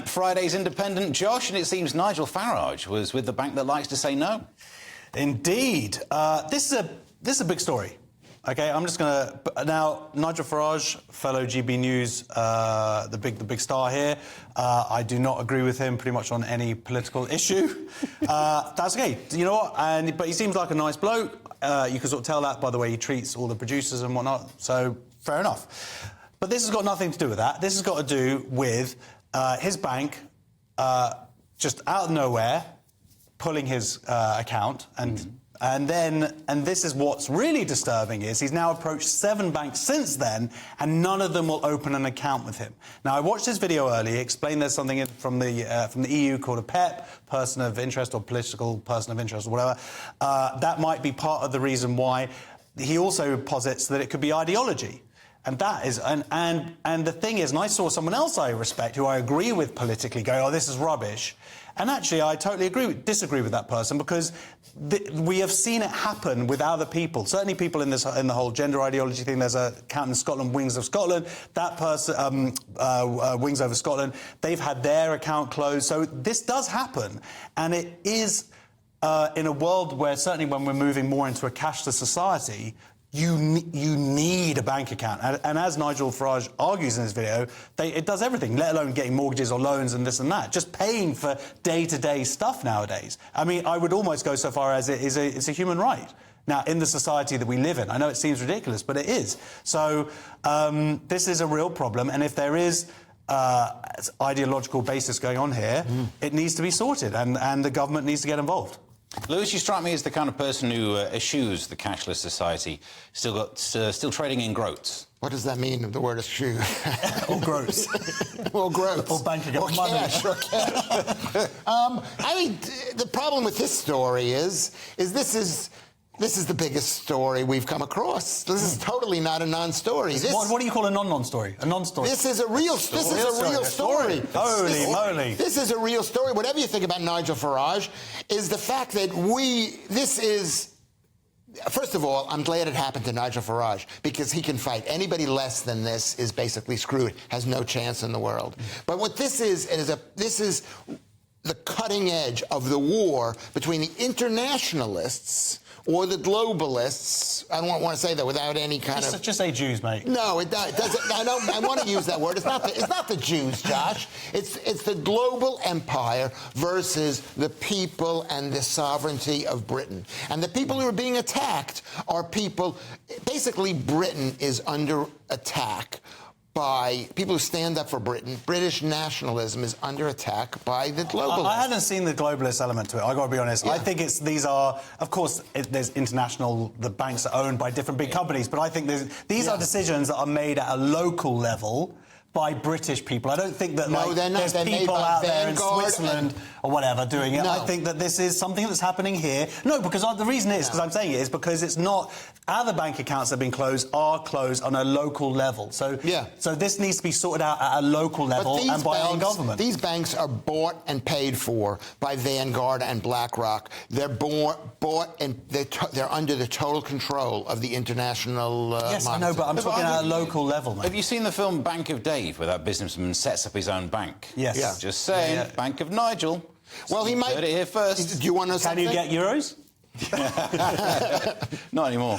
Friday's Independent, Josh, and it seems Nigel Farage was with the bank that likes to say no. Indeed. This is a big story. OK, I'm just going to... Now, Nigel Farage, fellow GB News, the big star here. I do not agree with him pretty much on any political issue. That's OK. You know what? But he seems like a nice bloke. You can sort of tell that by the way he treats all the producers and whatnot. So, fair enough. But this has got nothing to do with that. This has got to do with his bank just out of nowhere pulling his account and this is what's really disturbing is he's now approached 7 banks since then, and none of them will open an account with him. Now, I watched this video earlier. He explained there's something from the EU called a PEP, person of interest or political person of interest or whatever. That might be part of the reason why. He also posits that it could be ideology. And that is, and the thing is, and I saw someone else I respect, who I agree with politically, go, oh, this is rubbish. And actually, I totally disagree with that person, because we have seen it happen with other people. Certainly people in the whole gender ideology thing. There's a account in Scotland, Wings of Scotland. That person, Wings Over Scotland, they've had their account closed. So this does happen. And it is, in a world where, certainly when we're moving more into a cashless society, you need a bank account. And as Nigel Farage argues in his video, it does everything, let alone getting mortgages or loans and this and that. Just paying for day-to-day stuff nowadays. I mean, I would almost go so far as it's a human right. Now, in the society that we live in, I know it seems ridiculous, but it is. So this is a real problem. And if there is ideological basis going on here, it needs to be sorted, and the government needs to get involved. Lewis, you strike me as the kind of person who eschews the cashless society, still trading in groats. What does that mean, the word eschew? Or groats. Or groats. Or bank account money. Cash, or cash. I mean, the problem with this story is this is the biggest story we've come across. This is totally not a non-story. What do you call a non-story? A non-story? This is a real story. Holy moly. This is a real story. Whatever you think about Nigel Farage, is the fact that first of all, I'm glad it happened to Nigel Farage, because he can fight. Anybody less than this is basically screwed, has no chance in the world. But what this is the cutting edge of the war between the internationalists or the globalists. I don't want to say that without any kind of... Just say Jews, mate. No, it doesn't. I want to use that word. It's not the Jews, Josh. It's the global empire versus the people and the sovereignty of Britain. And the people who are being attacked are people... Basically, Britain is under attack by people who stand up for Britain. British nationalism is under attack by the globalists. I hadn't seen the globalist element to it, I've got to be honest. Yeah. I think these are, of course, there's international, the banks are owned by different big companies, but I think these are decisions that are made at a local level by British people. I don't think that there's people out there in Switzerland or whatever doing it. No. I think that this is something that's happening here. No, because the reason is, because I'm saying it, is because it's not... Other bank accounts that have been closed are closed on a local level. So, so this needs to be sorted out at a local level and by our government. These banks are bought and paid for by Vanguard and BlackRock. They're bought and they're under the total control of the international Yes, I know, but I'm talking at a local level, mate. Have you seen the film Bank of Dave, where that businessman sets up his own bank? Yes. Yeah. Just saying, Bank of Nigel. Well, he might... Heard it here first. Do you want to know something? Can you get euros? Not anymore.